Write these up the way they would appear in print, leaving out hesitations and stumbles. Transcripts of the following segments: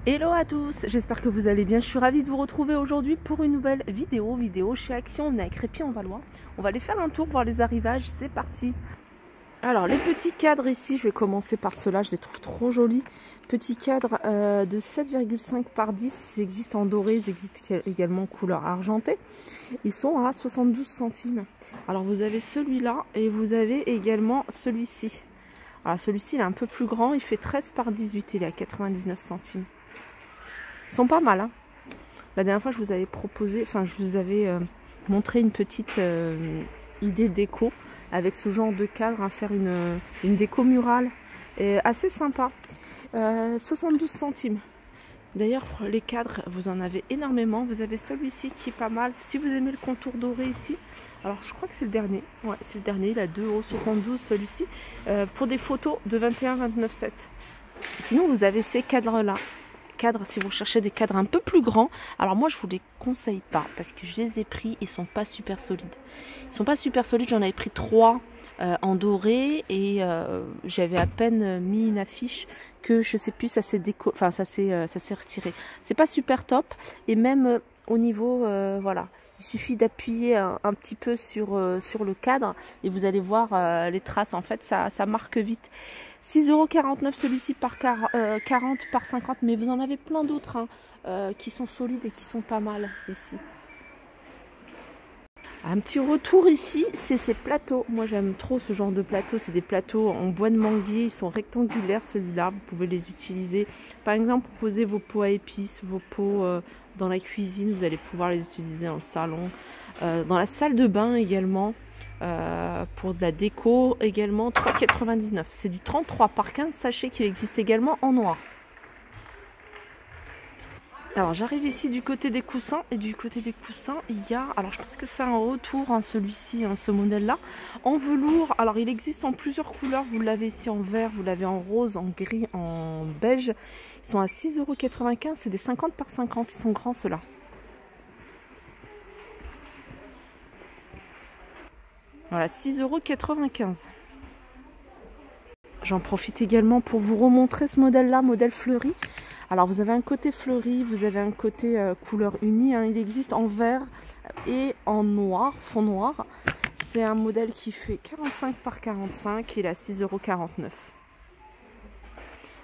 Hello à tous, j'espère que vous allez bien. Je suis ravie de vous retrouver aujourd'hui pour une nouvelle vidéo chez Action. On est à Crépy-en-Valois. On va aller faire un tour, voir les arrivages. C'est parti. Alors les petits cadres ici, je vais commencer par ceux-là, je les trouve trop jolis. Petits cadres de 7,5 par 10, ils existent en doré, ils existent également en couleur argentée. Ils sont à 72 centimes. Alors vous avez celui-là et vous avez également celui-ci. Alors celui-ci il est un peu plus grand, il fait 13 par 18, il est à 99 centimes. Ils sont pas mal, hein. La dernière fois je vous avais proposé, enfin je vous avais montré une petite idée déco avec ce genre de cadre, faire une déco murale assez sympa. 72 centimes. D'ailleurs les cadres vous en avez énormément. Vous avez celui-ci qui est pas mal. Si vous aimez le contour doré ici, alors je crois que c'est le dernier. Ouais, c'est le dernier, il a 2,72 € celui-ci. Pour des photos de 21,29,7. Sinon vous avez ces cadres là. Si vous cherchez des cadres un peu plus grands, alors moi je vous les conseille pas parce que je les ai pris, ils sont pas super solides. Ils sont pas super solides, j'en avais pris 3 en doré et j'avais à peine mis une affiche que je sais plus, ça s'est retiré. C'est pas super top et même au niveau voilà, il suffit d'appuyer un petit peu sur le cadre et vous allez voir les traces, en fait ça marque vite. 6,49 € celui-ci par 40 par 50, mais vous en avez plein d'autres qui sont solides et qui sont pas mal ici. Un petit retour ici, c'est ces plateaux. Moi j'aime trop ce genre de plateaux, c'est des plateaux en bois de manguier, ils sont rectangulaires celui-là, vous pouvez les utiliser. Par exemple pour poser vos pots à épices, vos pots dans la cuisine, vous allez pouvoir les utiliser dans le salon, dans la salle de bain également. Pour de la déco également 3,99 €. C'est du 33 par 15. Sachez qu'il existe également en noir. Alors j'arrive ici du côté des coussins et du côté des coussins il y a, alors je pense que c'est un retour celui-ci, ce modèle là en velours. Alors il existe en plusieurs couleurs, vous l'avez ici en vert, vous l'avez en rose, en gris, en beige. Ils sont à 6,95 €, c'est des 50 par 50, ils sont grands ceux-là. Voilà, 6,95 €. J'en profite également pour vous remontrer ce modèle-là, modèle fleuri. Alors vous avez un côté fleuri, vous avez un côté couleur unie. Il existe en vert et en noir, fond noir. C'est un modèle qui fait 45 par 45, il est à 6,49 €.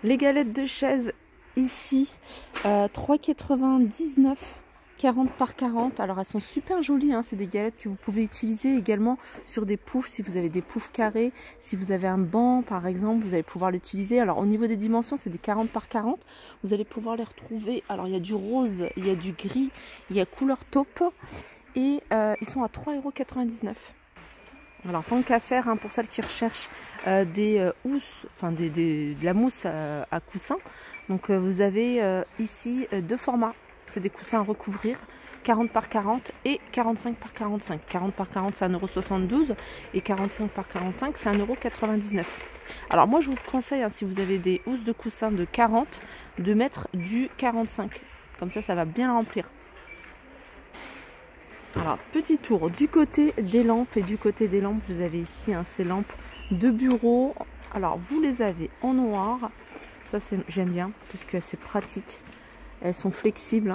Les galettes de chaise ici, 3,99 €. 40 par 40, alors elles sont super jolies, c'est des galettes que vous pouvez utiliser également sur des poufs, si vous avez des poufs carrés, si vous avez un banc par exemple, vous allez pouvoir l'utiliser. Alors au niveau des dimensions, c'est des 40 par 40, vous allez pouvoir les retrouver, alors il y a du rose, il y a du gris, il y a couleur taupe, et ils sont à 3,99 €. Alors tant qu'à faire, pour celles qui recherchent des housses, enfin de la mousse à coussin, donc vous avez ici deux formats. C'est des coussins à recouvrir, 40 par 40 et 45 par 45. 40 par 40, c'est 1,72 € et 45 par 45, c'est 1,99 €. Alors moi, je vous conseille, si vous avez des housses de coussins de 40, de mettre du 45. Comme ça va bien remplir. Alors, petit tour du côté des lampes. Et du côté des lampes, vous avez ici ces lampes de bureau. Alors, vous les avez en noir. Ça, j'aime bien parce que c'est pratique. Elles sont flexibles.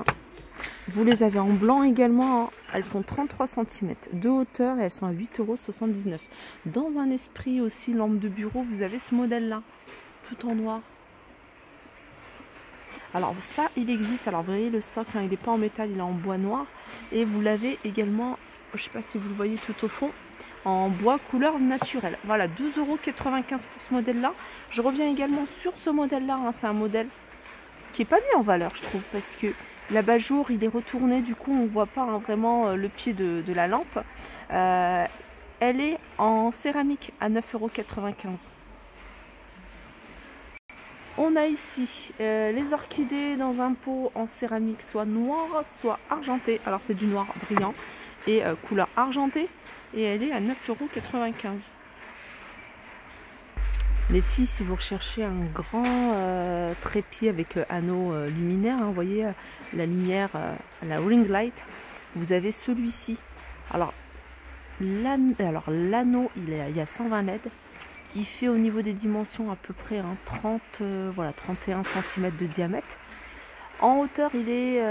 Vous les avez en blanc également. Elles font 33 cm de hauteur et elles sont à 8,79 €. Dans un esprit aussi lampe de bureau, vous avez ce modèle-là, tout en noir. Alors ça, il existe. Alors vous voyez le socle, il n'est pas en métal, il est en bois noir. Et vous l'avez également, je ne sais pas si vous le voyez tout au fond, en bois couleur naturelle. Voilà, 12,95 € pour ce modèle-là. Je reviens également sur ce modèle-là. C'est un modèle qui est pas mis en valeur, je trouve, parce que l'abat-jour il est retourné, du coup on voit pas vraiment le pied de la lampe. Elle est en céramique à 9,95 €. On a ici les orchidées dans un pot en céramique, soit noir, soit argenté. Alors c'est du noir brillant et couleur argentée, et elle est à 9,95 €. Les filles, si vous recherchez un grand trépied avec anneau luminaire, vous voyez la lumière, la ring light, vous avez celui-ci. Alors l'anneau, il y a 120 LED. Il fait au niveau des dimensions à peu près 31 cm de diamètre. En hauteur, il est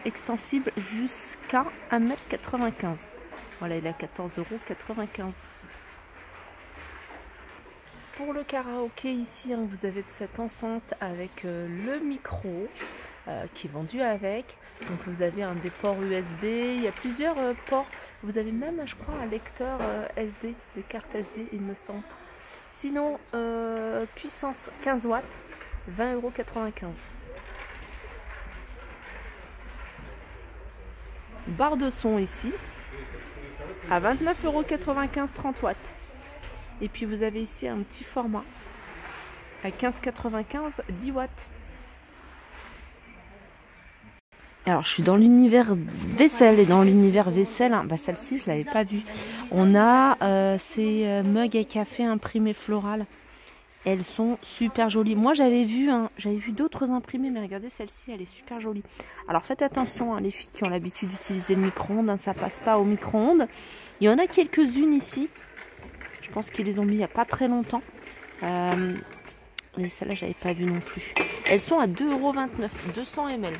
extensible jusqu'à 1,95 m. Voilà, il est à 14,95 €. Pour le karaoké ici, hein, vous avez cette enceinte avec le micro qui est vendu avec. Donc vous avez un des ports USB, il y a plusieurs ports. Vous avez même, je crois, un lecteur SD, de carte SD, il me semble. Sinon, puissance 15 watts, 20,95 €. Barre de son ici, à 29,95 €, 30 watts. Et puis vous avez ici un petit format à 15,95 €, 10 watts. Alors je suis dans l'univers vaisselle, et dans l'univers vaisselle, hein, bah celle-ci je l'avais pas vue. On a ces mugs à café imprimés floral. Elles sont super jolies. Moi j'avais vu d'autres imprimés, mais regardez celle-ci, elle est super jolie. Alors faites attention, hein, les filles qui ont l'habitude d'utiliser le micro-ondes, hein, ça passe pas au micro-ondes. Il y en a quelques-unes ici. Je pense qu'ils les ont mis il n'y a pas très longtemps. Mais celle-là, je n'avais pas vu non plus. Elles sont à 2,29 €, 200 ml.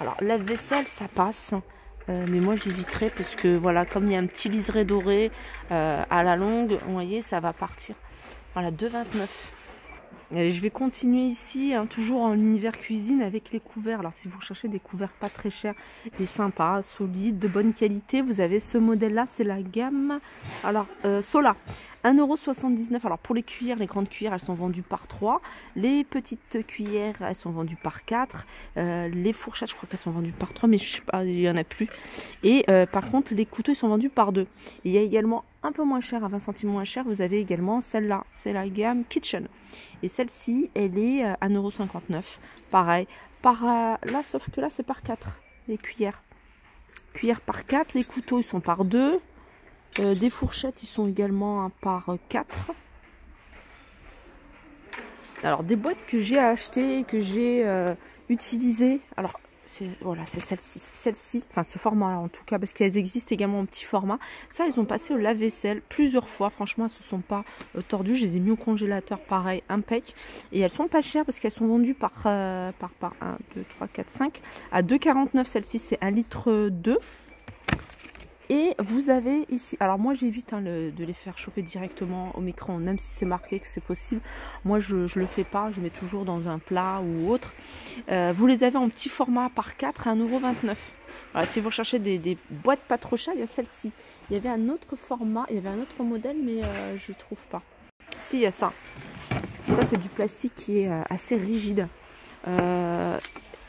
Alors, lave-vaisselle, ça passe. Mais moi, j'éviterai parce que, voilà, comme il y a un petit liseré doré à la longue, vous voyez, ça va partir. Voilà, 2,29 €. Allez, je vais continuer ici, hein, toujours en univers cuisine avec les couverts. Alors si vous cherchez des couverts pas très chers et sympas, solides, de bonne qualité, vous avez ce modèle-là, c'est la gamme Sola. 1,79 €. Alors pour les cuillères, les grandes cuillères, elles sont vendues par 3. Les petites cuillères, elles sont vendues par 4. Les fourchettes, je crois qu'elles sont vendues par 3, mais je sais pas, il n'y en a plus. Et par contre, les couteaux, ils sont vendus par 2. Il y a également un peu moins cher, à 20 centimes moins cher, vous avez également celle-là. C'est la gamme Kitchen. Et celle-ci, elle est à 1,59 €. Pareil. Là, sauf que là, c'est par 4, les cuillères. Cuillères par 4. Les couteaux, ils sont par 2. Des fourchettes, ils sont également par 4. Alors, des boîtes que j'ai achetées, que j'ai utilisées. Alors, voilà, c'est celle-ci, enfin ce format en tout cas, parce qu'elles existent également en petit format. Ça, ils ont passé au lave-vaisselle plusieurs fois. Franchement, elles se sont pas tordues. Je les ai mis au congélateur, pareil, impec. Et elles sont pas chères parce qu'elles sont vendues par 1, 2, 3, 4, 5 à 2,49 €. Celle-ci, c'est 1,2 litre. Et vous avez ici, alors moi j'évite de les faire chauffer directement au micro-ondes, même si c'est marqué que c'est possible. Moi je le fais pas, je mets toujours dans un plat ou autre. Vous les avez en petit format par 4 à 1,29 €. Voilà, si vous recherchez des boîtes pas trop chères, il y a celle-ci. Il y avait un autre format, il y avait un autre modèle, mais je ne trouve pas. Si, il y a ça. Ça c'est du plastique qui est assez rigide.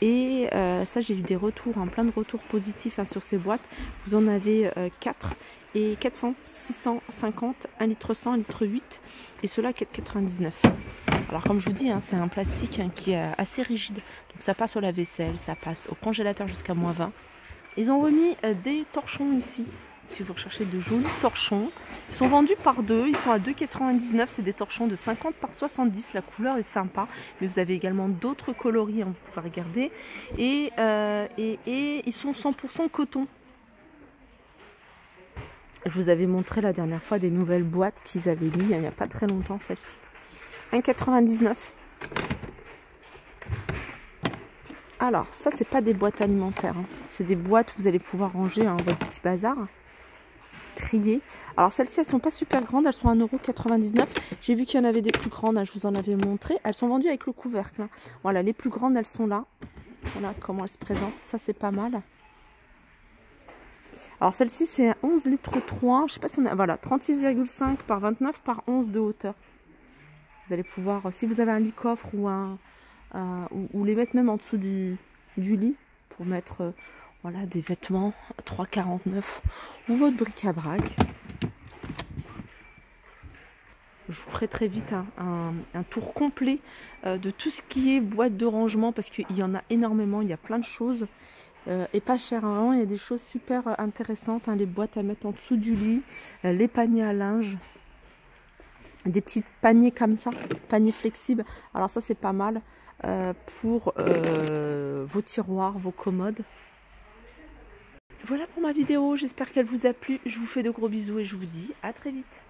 Et ça, j'ai eu des retours, hein, plein de retours positifs, hein, sur ces boîtes. Vous en avez 4 et 400, 650, 1 litre 100, 1 litre 8 et ceux-là 4,99 €. Alors comme je vous dis, hein, c'est un plastique, hein, qui est assez rigide. Donc ça passe au lave-vaisselle, ça passe au congélateur jusqu'à -20. Ils ont remis des torchons ici. Si vous recherchez de jolis torchons, ils sont vendus par 2, ils sont à 2,99 €. C'est des torchons de 50 par 70, la couleur est sympa, mais vous avez également d'autres coloris, hein, vous pouvez regarder. Et ils sont 100% coton. Je vous avais montré la dernière fois des nouvelles boîtes qu'ils avaient mis il n'y a pas très longtemps, celle-ci. 1,99 €. Alors, ça, c'est pas des boîtes alimentaires, hein. C'est des boîtes où vous allez pouvoir ranger, hein, votre petit bazar. Trier. Alors celles-ci, elles sont pas super grandes, elles sont à 1,99 €. J'ai vu qu'il y en avait des plus grandes, hein, je vous en avais montré. Elles sont vendues avec le couvercle, hein. Voilà, les plus grandes, elles sont là. Voilà comment elles se présentent. Ça, c'est pas mal. Alors celle-ci, c'est 11 litres 3. Je sais pas si on a... Voilà, 36,5 par 29 par 11 de hauteur. Vous allez pouvoir, si vous avez un lit-coffre ou les mettre même en dessous du lit pour mettre... voilà, des vêtements, 3,49 € ou votre bric-à-brac. Je vous ferai très vite un tour complet de tout ce qui est boîte de rangement, parce qu'il y en a énormément, il y a plein de choses et pas cher, hein. Vraiment, il y a des choses super intéressantes, hein, les boîtes à mettre en dessous du lit, les paniers à linge, des petits paniers comme ça, paniers flexibles. Alors ça, c'est pas mal pour vos tiroirs, vos commodes. Voilà pour ma vidéo, j'espère qu'elle vous a plu. Je vous fais de gros bisous et je vous dis à très vite.